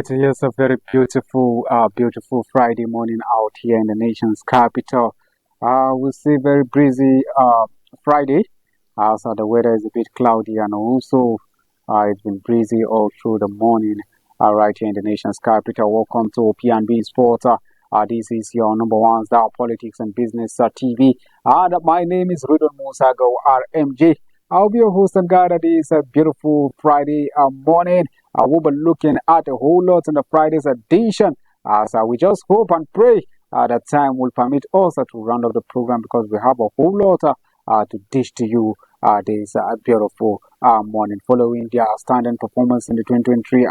right, here's a very beautiful Friday morning out here in the nation's capital. We see very breezy Friday. So the weather is a bit cloudy and also it's been breezy all through the morning right here in the nation's capital. Welcome to P&B Sport. This is your number one star politics and business TV. My name is Ridwan Musago RMJ. I'll be your host and guide at this beautiful Friday morning. We'll be looking at a whole lot in the Friday's edition. So we just hope and pray that time will permit us to round up the program because we have a whole lot to dish to you this beautiful morning. Following the outstanding performance in the 2023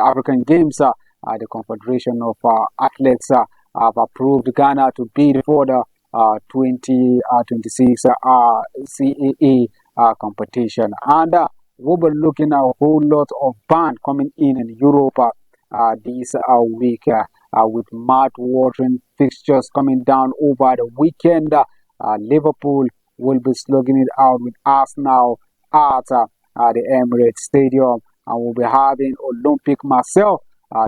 African Games, the Confederation of Athletes have approved Ghana to bid for the 2026 CAA competition. And we'll be looking at a whole lot of band coming in Europe this week with mouth-watering fixtures coming down over the weekend. Liverpool will be slugging it out with Arsenal at the Emirates Stadium, and we'll be having Olympique Marseille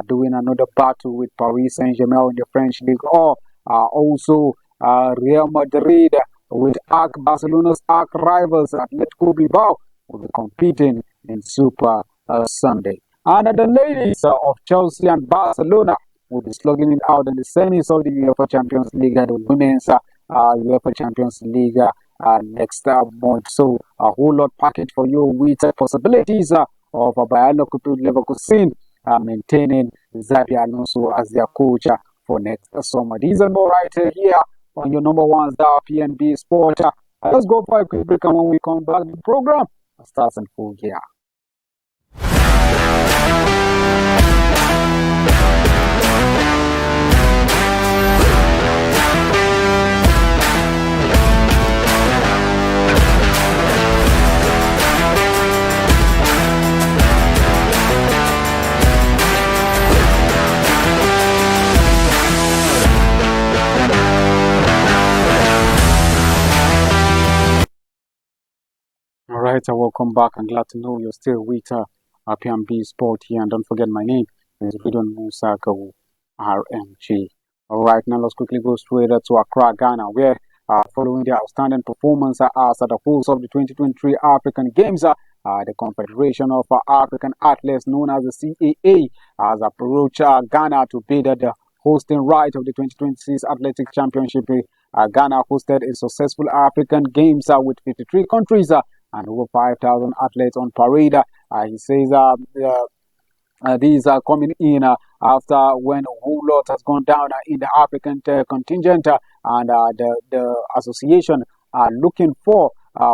doing another battle with Paris Saint-Germain in the French League, or also Real Madrid with Barcelona's arch rivals Atletico Bilbao will be competing in Super Sunday. And the ladies of Chelsea and Barcelona will be slugging it out in the semis of the UEFA Champions League and the women's UEFA Champions League next month. So a whole lot package for you with possibilities of Bayer Leverkusen maintaining Xabi Alonso as their coach for next summer. These are more right here on your number one star P&B Sport. Let's go for a quick break, and when we come back, the program starts in full gear. Alright, welcome back. I'm glad to know you're still with P&B Sport here. And don't forget, my name is Ridwan Musako RMG. Alright, now let's quickly go straight to Accra, Ghana, where following the outstanding performance as the host of the 2023 African Games, the Confederation of African Athletes, known as the CAA, has approached Ghana to bid at the hosting right of the 2026 Athletics Championship. Ghana hosted a successful African Games with 53 countries and over 5,000 athletes on parade. He says these are coming in after when a whole lot has gone down in the African contingent, and the association are looking for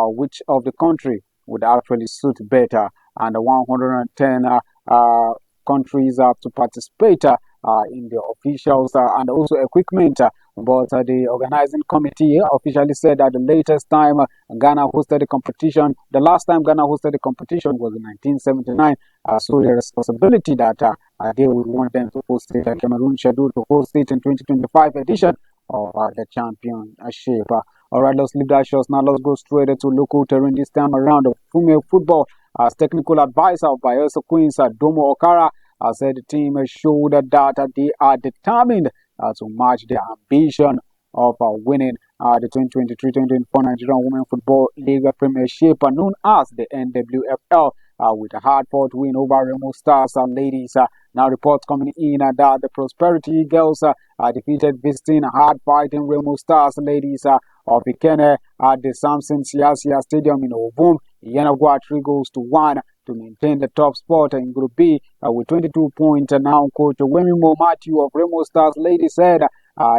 which of the country would actually suit better, and the 110 countries to participate in the officials and also equipment. But the organizing committee officially said that the latest time Ghana hosted the competition, the last time Ghana hosted the competition was in 1979. So there is possibility that they would want them to host it. Cameroon scheduled to host it in 2025 edition of the championship. All right, let's leave that shows now. Let's go straight to local terrain this time around. Female football as technical advisor of Bayelsa Queens, Domo Okara, said the team showed that they are determined to match their ambition of winning the 2023-2024 Nigerian Women Football League Premiership, known as the NWFL, with a hard-fought win over Remo Stars ladies. Now reports coming in that the Prosperity Girls defeated visiting hard-fighting Remo Stars ladies of Ikene at the Samson Siasia Stadium in Obum. Yenagua 3-1 to maintain the top spot in Group B with 22 points. Now coach Wemimo Matthew of Remo Stars ladies said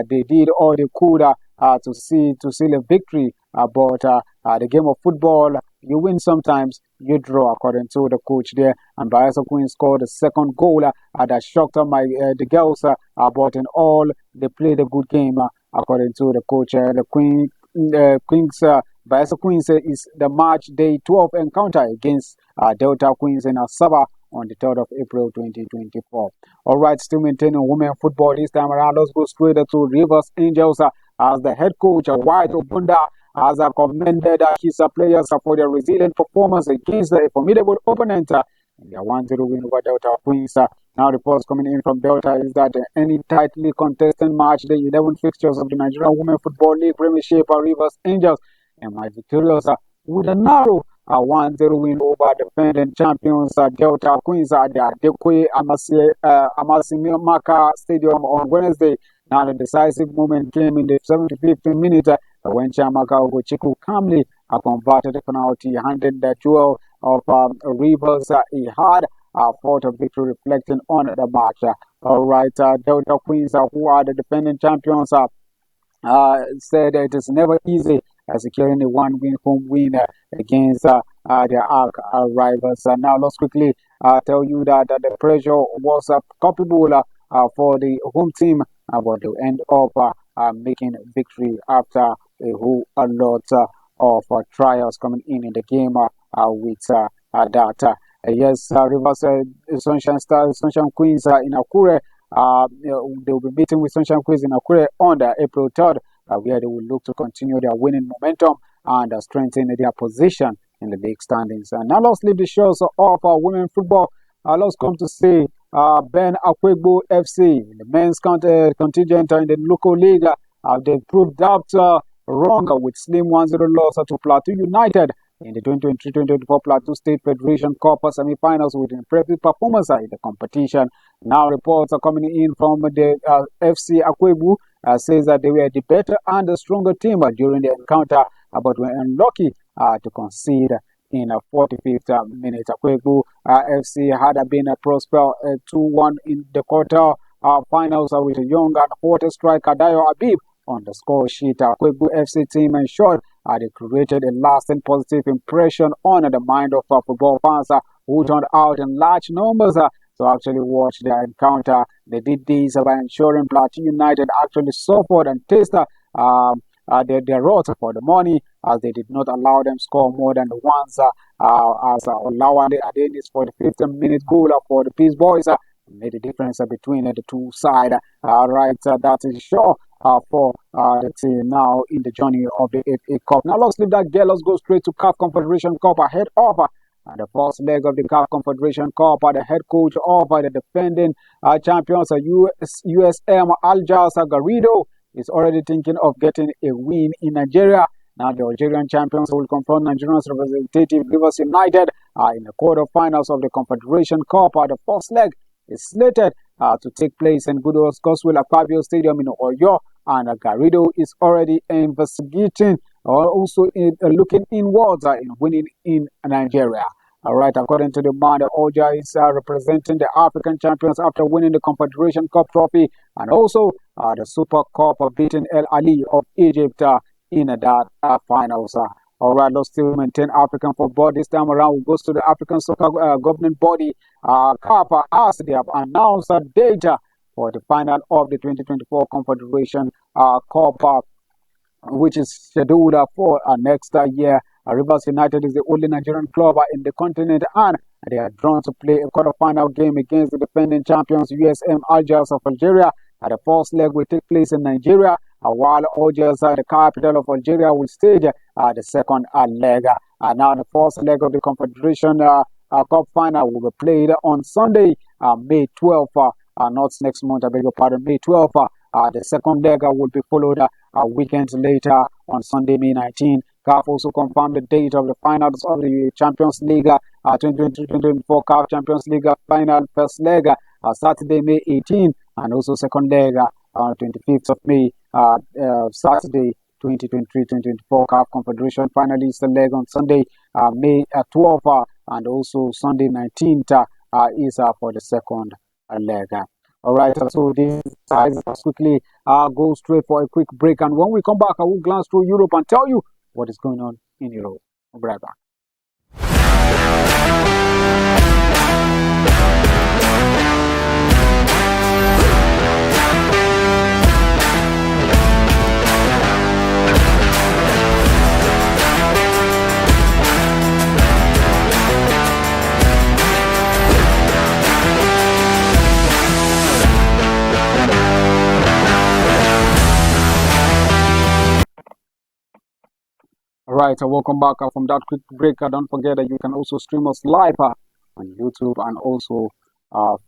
they did all they could to seal a victory, but the game of football, you win sometimes, you draw, according to the coach there. And Bayelsa Queen scored the second goal that shocked the girls, but in all, they played a good game, according to the coach. The Queens, Bayelsa Queens is the match day 12 encounter against Delta Queens in Asaba on the 3rd of April 2024. All right, still maintaining women football this time around. Let's go straight to Rivers Angels as the head coach, White Obunda, has commended his players for their resilient performance against a formidable opponent in their 1-0 win over Delta Queens. Now reports coming in from Delta is that any tightly contested match, the 11 fixtures of the Nigerian Women Football League Premiership Rivers Angels emerged victorious with a narrow 1-0 win over defending champions Delta Queens at the Adekoye Amasimaka Stadium on Wednesday. Now the decisive moment came in the 75th minute when Chiamaka Ogochiku calmly converted a penalty, handed the jewel of Rivers he had fought a victory reflecting on the match. All right, Delta Queens, who are the defending champions, said it is never easy securing a one-win home win against their arch rivals. Now, let's quickly tell you that the pressure was culpable for the home team, but they end up making victory after a whole lot of trials coming in the game with that. Yes, Rivers Sunshine Stars, Sunshine Queens in Akure. They will be meeting with Sunshine Queens in Akure on April 3rd, where they will look to continue their winning momentum and strengthen their position in the league standings. And now let's leave the shows of women football. Let's come to see Ben Akwegbo FC, the men's contingent in the local league. They proved that wrong with slim 1-0 loss to Plateau United in the 2023-2024 Plateau State Federation Cup semi-finals with impressive performance in the competition. Now reports are coming in from the FC Akwebu says that they were the better and the stronger team during the encounter, but were unlucky to concede in a 45th minute. Akwebu FC had been a prosper 2-1 in the quarter finals with a young and hot striker Dayo Abib on the score sheet. Akwebu FC team ensured they created a lasting positive impression on the mind of football fans who turned out in large numbers to actually watch their encounter. They did this by ensuring Plateau United actually suffered and tasted their wrath for the money, as they did not allow them score more than once, as Olawale Adeni's 45th minute goal for the Peace Boys made the difference between the two sides. Right, that is sure for the team now in the journey of the FA Cup. Now let's leave that girl. Let's go straight to CAF Confederation Cup ahead of the first leg of the CAF Confederation Cup. The head coach of the defending champions USM Aljas Garrido is already thinking of getting a win in Nigeria. Now the Algerian champions will confront Nigeria's representative Rivers United in the quarterfinals of the Confederation Cup. The first leg is slated to take place in Goodall's Gospel Aquabio Stadium in Oyo, and Garrido is already investigating or also looking inwards in winning in Nigeria. All right, according to the man, the Oja is representing the African champions after winning the Confederation Cup trophy and also the Super Cup, beating El Ali of Egypt in that finals. All right, let's still maintain African football. This time around, we go to the African Soccer Governing Body, CAF, as they have announced a date for the final of the 2024 Confederation Cup, which is scheduled for next year. Rivers United is the only Nigerian club in the continent, and they are drawn to play a quarterfinal game against the defending champions USM Algiers of Algeria. The first leg will take place in Nigeria, while Algiers, the capital of Algeria, will stage the second leg. Now the first leg of the Confederation Cup final will be played on Sunday, May 12th, not next month, I beg your pardon, May 12th. The second leg will be followed a weekend later on Sunday, May 19th. CAF also confirmed the date of the finals of the Champions League 2023-2024 CAF Champions League final first leg Saturday, May 18th, and also second leg on 25th of May, Saturday 2023-2024 CAF Confederation finalist leg on Sunday, May 12th, and also Sunday 19th is for the second leg. All right, so this let's quickly go straight for a quick break, and when we come back, I will glance through Europe and tell you what is going on in Europe. We'll be right back. All right, welcome back from that quick break. Don't forget that you can also stream us live on YouTube and also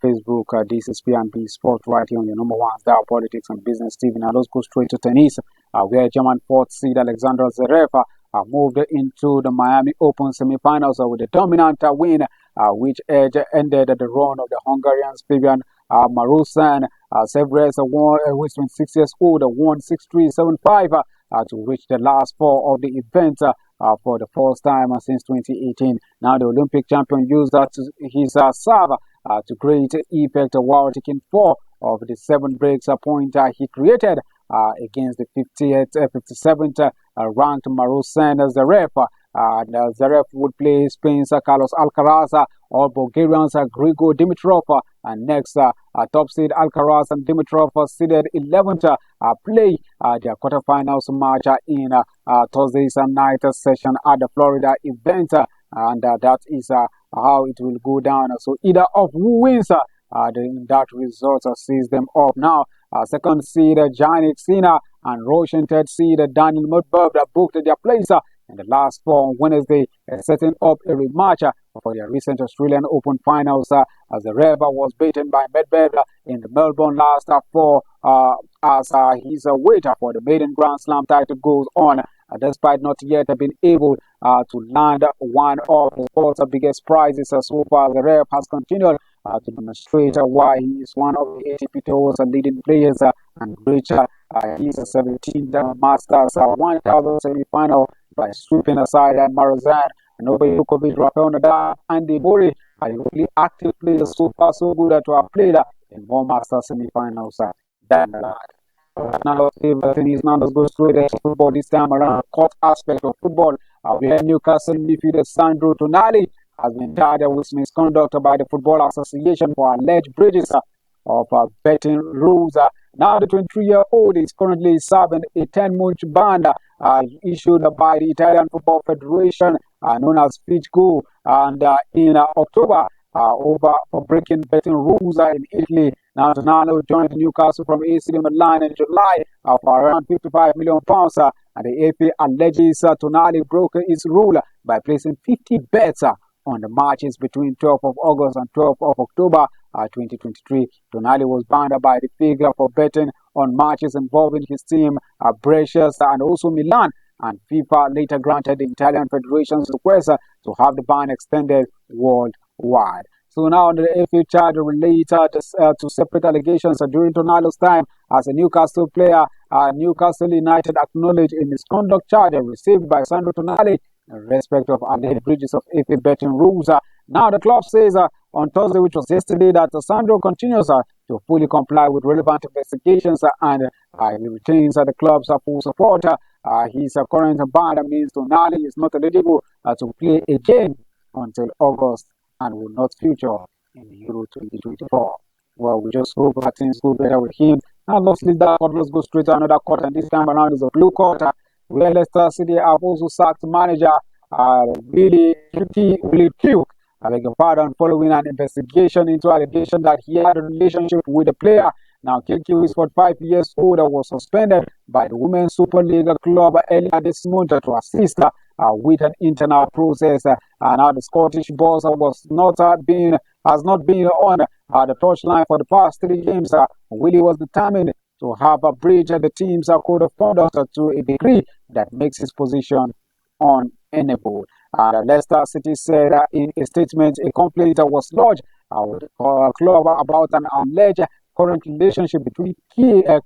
Facebook. This is P&B Sport right here on your number one star Politics and Business TV. Now let's go straight to tennis, where German fourth seed Alexander Zverev moved into the Miami Open semifinals with a dominant win, which ended the run of the Hungarian Fabian Marusan. Zverev won, who is 26 years old, won 6-3, 7-5 to reach the last four of the event. For the first time since 2018. Now the Olympic champion used his serve to great effect while taking 4 of the 7 breaks point he created against the 57th ranked Marusan Zverev. Zverev would play Spain's Carlos Alcaraz or Bulgarian's Grigor Dimitrov. And next, top seed Alcaraz and Dimitrov seeded 11th play their quarterfinals match in Thursday's night session at the Florida event. And that is how it will go down. So either of who wins that result sees them up. Now, second seed Jannik Sinner and Russian third seed Daniel Medvedev booked their place in the last 4 on Wednesday, setting up a rematch for their recent Australian Open finals. As the Zverev was beaten by Medvedev in the Melbourne last 4 as his wait for the maiden Grand Slam title goes on. Despite not yet being able to land one of the sport's biggest prizes so far, Zverev has continued to demonstrate why he is one of the ATP Tour's leading players and reach his 17th Masters 1000 semi-final by sweeping aside Marazan, Novak Djokovic, Rafael Nadal, and Andy Murray are the only active players so far so good to have played in more Masters semi-finals than that. Now, tennis now let's go straight into football this time around. The court aspect of football, where Newcastle midfielder Sandro Tonali has been charged with misconduct by the Football Association for alleged breaches of betting rules. Now, the 23-year-old is currently serving a 10-month ban issued by the Italian Football Federation, known as FIGO, and in October, for breaking betting rules in Italy. Now, Tonali joined Newcastle from AC Milan in July for around £55 million. And the FA alleges Tonali broke his rule by placing 50 bets on the matches between 12th of August and 12th of October 2023. Tonali was banned by the FIGO for betting on matches involving his team, Brescia, and also Milan. And FIFA later granted the Italian Federation's request to have the ban extended worldwide. So now the FA charge relates to separate allegations during Tonali's time as a Newcastle player. Newcastle United acknowledged a misconduct charge received by Sandro Tonali in respect of alleged breaches of FA betting rules. Now the club says on Thursday, which was yesterday, that Sandro continues to fully comply with relevant investigations and he retains the club's full support. His current ban means Tonali is not eligible to play again until August and will not feature in the Euro 2024. Well, we just hope that things go better with him. Now, let's leave that court. Let's go straight to another court, and this time around is a blue court, where Leicester City have also sacked manager Willie Q. I beg your pardon, following an investigation into allegation that he had a relationship with the player. Now, KQ is 45 years old and was suspended by the Women's Super League club earlier this month to assist with an internal process. Now, the Scottish boss has not been on the touchline for the past 3 games. Willie was determined to have breached the team's code of conduct to a degree that makes his position untenable. Leicester City said in a statement a complaint was lodged with the club about an alleged current relationship between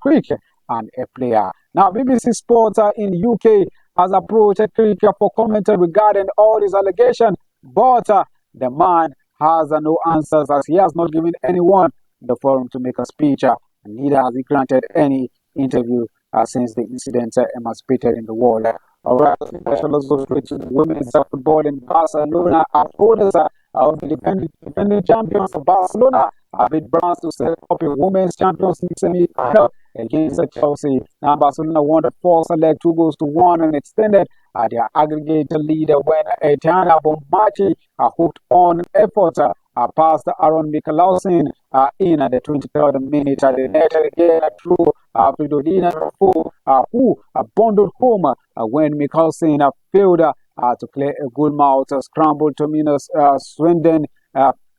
Creek and a player. Now, BBC Sports in the UK has approached Creek for comment regarding all these allegations, but the man has no answers as he has not given anyone the forum to make a speech, and neither has he granted any interview since the incident emancipated in the world. All right, let's go straight to the women's football in Barcelona. Holders of the defending champions of Barcelona beat France to set up a women's Champions League semi-final against Chelsea. Now, Barcelona won the first leg 2-1 and extended their aggregate lead when Etiana Bonmati hooked on effort past Aaron Mikelausen in the 23rd minute. They netted again through Fridolina who bundled home when Mikelausen failed to clear a goal mouth. Scrambled to Swindon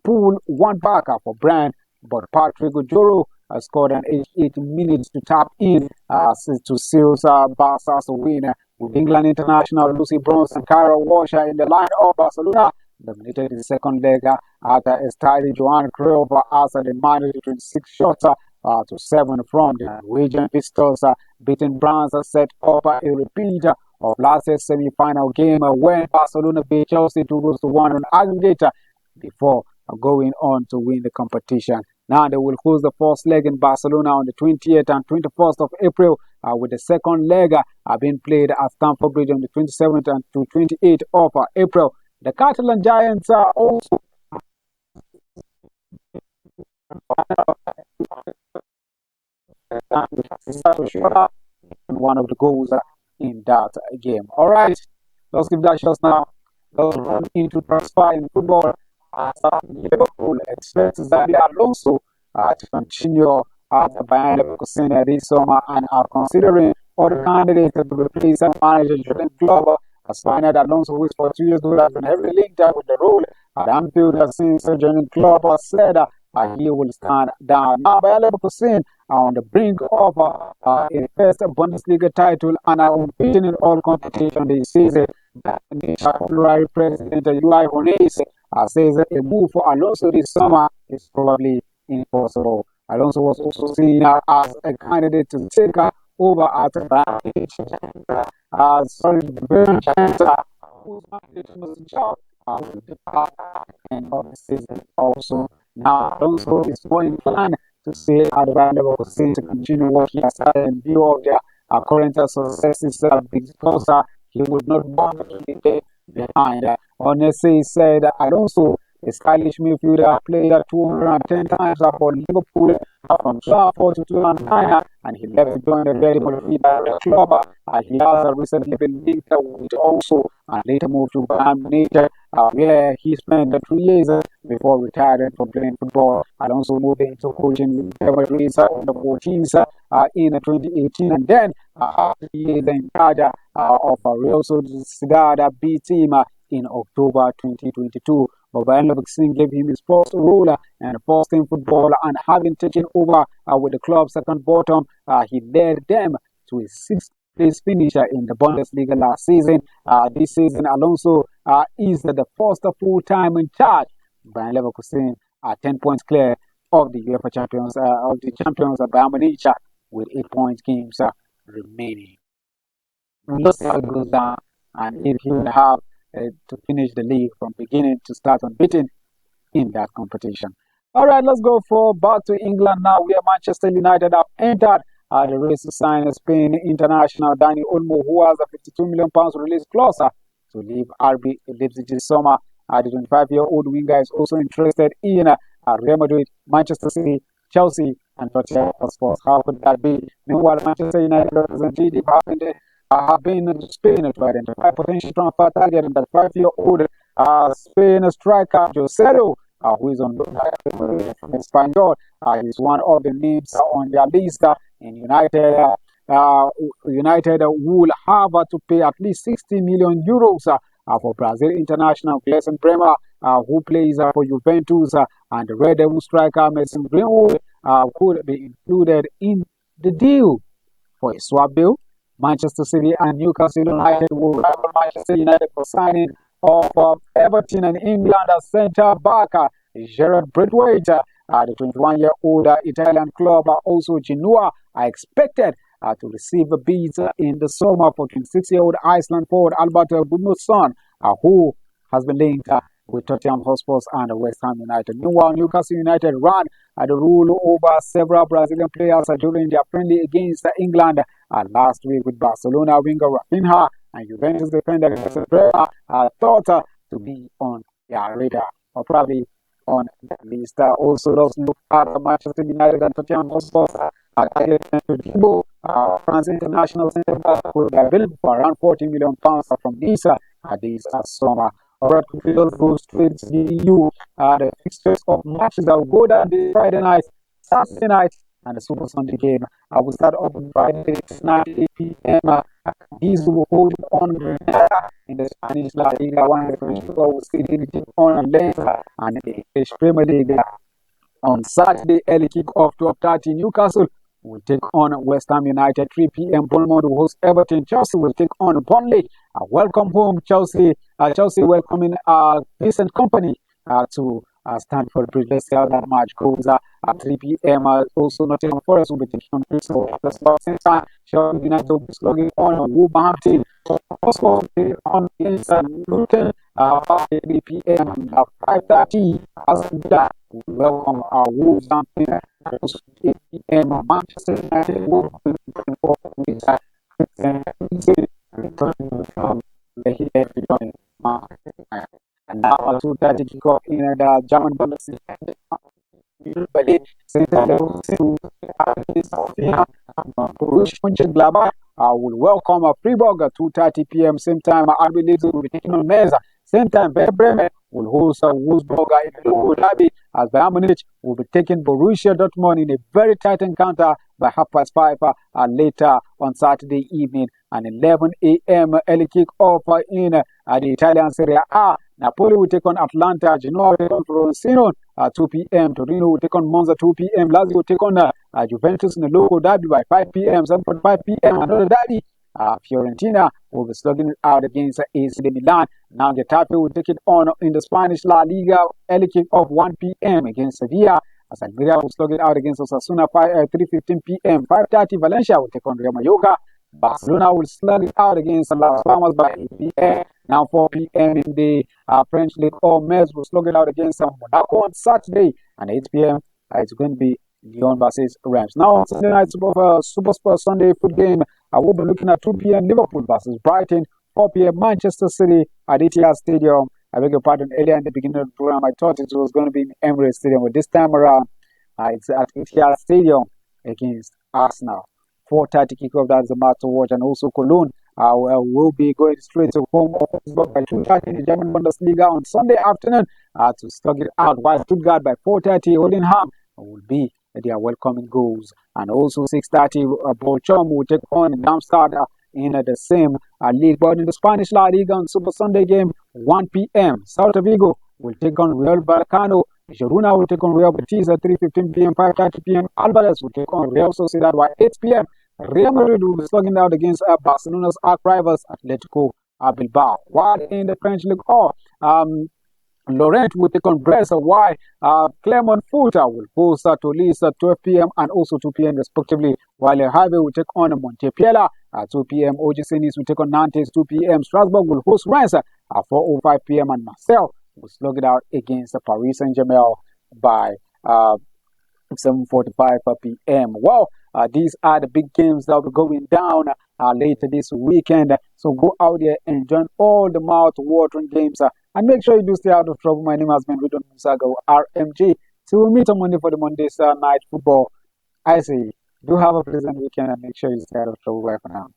pull one back for Brand, but Patrick Ojoro scored an 88 minutes to tap in to seal Barca's win. With England international Lucy Bronze and Kyra Washer in the line of Barcelona, dominated the second leg after Estadi Joan Cruyff answered the managed 26 shots to 7 from the Norwegian visitors, beating France set up a repeat of last year's semi-final game when Barcelona beat Chelsea 2-1 on aggregate before going on to win the competition. Now they will host the first leg in Barcelona on the 20th and 21st of April, with the second leg being played at Stamford Bridge on the 27th and to 28th of April. The Catalan Giants are also one of the goals in that game. All right, let's give that shot now. Let's run into transfer in football. Liverpool expects Xabi Alonso to continue at Bayern Leverkusen this summer and are considering other candidates to replace manager Jurgen Klopp. As Bayern Alonso, who is for 2 years old, has been heavily linked with the role at Anfield since Jurgen Klopp said he will stand down. Now, Bayern Leverkusen are on the brink of a first Bundesliga title and are unbeaten in all competition this season. February President Uli Hoeneß says a move for Alonso this summer is probably impossible. Alonso was also seen as a candidate to take over at Bayern. Sorry, the Bayern Giants, whose mandate was in charge will depart at the end of the season also. Now, Alonso is more inclined to stay at Bayern Leverkusen to continue what he has started in view of their current successes because he would not want to be behind. Honestly, said Alonso, a stylish midfielder, played 210 times for Liverpool from 2004 to 2009, and he left to join the very Madrid club. He has recently been linked with also and later moved to Bayern Munich, where he spent 3 years before retiring from playing football. Alonso moved into coaching with Madrid on the 14th in 2018, and then after he is in charge of Real Sociedad B team in October 2022. But Bayern Leverkusen gave him his first role and first team football, and having taken over with the club's second bottom, he led them to a 6th place finisher in the Bundesliga last season. This season, Alonso is the first full-time in charge. Bayern Leverkusen are 10 points clear of the UEFA champions, Bayern Munich, with 8 points games remaining. Let's see how it goes down, and if he will have to finish the league from beginning to start unbeaten in that competition. All right, let's go back to England now, where Manchester United have entered the race to sign Spain international Dani Olmo, who has a £52 million release clause to leave RB Leipzig this summer. The 25-year-old winger is also interested in Real Madrid, Manchester City, Chelsea, and Tottenham Hotspur. How could that be? Meanwhile, Manchester United representative have been in Spain to identify potential transfer target, and that 5-year-old Spain striker Joselu, who is on loan from Espanyol, is one of the names on their list. In United, United will have to pay at least 60 million euros for Brazil international Gleison Bremer, who plays for Juventus, and the Red Devil striker Mason Greenwood could be included in the deal. For a swap deal, Manchester City and Newcastle United will rival Manchester United for signing of Everton and England centre back Gerard Braithwaite. The 21-year-old Italian club, also Genoa, are expected to receive bids in the summer for 26-year-old Iceland forward Albert Gudmundsson, who has been linked with Tottenham Hotspur and West Ham United. Meanwhile, Newcastle United ran the rule over several Brazilian players during their friendly against England last week, with Barcelona winger Rafinha and Juventus defender Bremer thought to be on their radar, or probably on the list. Also, let's look at Manchester United and Tottenham Hotspur. France international centre back will be available for around £40 million from this summer. Alright, let's go straight to the EU. The fixtures of matches that will go down this Friday night, Saturday night, and the Super Sunday game. I will start off on Friday tonight, 8 p.m. These will hold on in the Spanish La Liga, one of the French football will still take on later, and the English Premier League. On Saturday, early kick-off, 12:30, Newcastle will take on West Ham United. 3 p.m. Bournemouth will host Everton. Chelsea will take on Burnley. Welcome home, Chelsea. Chelsea welcoming Vincent Company to stand for the bridge. Let's see how that match goes at 3 p.m. Also, Nottingham Forest will be taking on Crystal Palace. At the same time, Sheffield United will be slugging on Wolverhampton. Also, on against Luton, 5 p.m. and 5:30. Aston Villa welcome our Wolves and 8 p.m. Manchester United will be for and now at 2:30 kickoff in the German Bundesliga. Berlin Borussia Mönchengladbach will welcome Freiburg at 2:30 p.m. Same time, RB Leipzig will be taking on Mainz. Same time, Werder Bremen will host Wolfsburg in the Local Derby, as Bayern Munich will be taking Borussia Dortmund in a very tight encounter by 5:30 later on Saturday evening. And 11 a.m. early kick-off in the Italian Serie A. Napoli will take on Atlanta. Genoa will take on Frosinone at 2 p.m. Torino will take on Monza 2 p.m. Lazio will take on Juventus in the Local Derby by 5 p.m. 7:45 p.m. Another derby. Fiorentina will be slugging it out against AC Milan. Now Getafe will take it on in the Spanish La Liga. Early kick-off 1 p.m. against Sevilla. Almeria will slug it out against Osasuna 3:15 p.m. 5:30 Valencia will take on Real Mallorca. Barcelona will slug it out against Las Palmas by 8 p.m. Now 4 p.m. in the French League, Metz will slug it out against Monaco on Saturday. And 8 p.m. It's going to be Lyon versus Rams. Now on Sunday night, Super Spurs Sunday foot game, I will be looking at 2 p.m. Liverpool versus Brighton. 4 p.m. Manchester City at Etihad Stadium. I beg your pardon, earlier in the beginning of the program, I thought it was going to be in Emirates Stadium, but this time around, it's at Etihad Stadium against Arsenal. 4:30 kickoff, that's the match to watch, and also Cologne will be going straight to home by 2:30 in the German Bundesliga on Sunday afternoon to slug it out, while Stuttgart by 4:30, Holdingham will be their welcoming goals, and also 6:30, Bochum will take on Darmstadt in the same league. But in the Spanish La Liga on Super Sunday game, 1 p.m. Celta Vigo will take on Real Vallecano. Girona will take on Real Betis at 3:15 p.m. 5:30 p.m. Alvarez will take on Real Sociedad by 8 p.m. Real Madrid will be slugging out against Barcelona's arch rivals Atletico Bilbao. While in the French League, Lorient will take on Brest, while Clermont Foot will host Toulouse at 12 p.m. and also 2 p.m. respectively, while Le Havre will take on Montpellier at 2 p.m. OGC Nice will take on Nantes 2 p.m. Strasbourg will host Reims at 4:05 p.m. and Marseille will slug it out against Paris Saint-Germain by 7:45 p.m. Well, these are the big games that will be going down later this weekend. So go out there and join all the mouth-watering games and make sure you do stay out of trouble. My name has been Ridwan Musago, RMG. So we'll meet on Monday for the Monday's night football. I say, do have a pleasant weekend and make sure you stay out of trouble. Bye for now.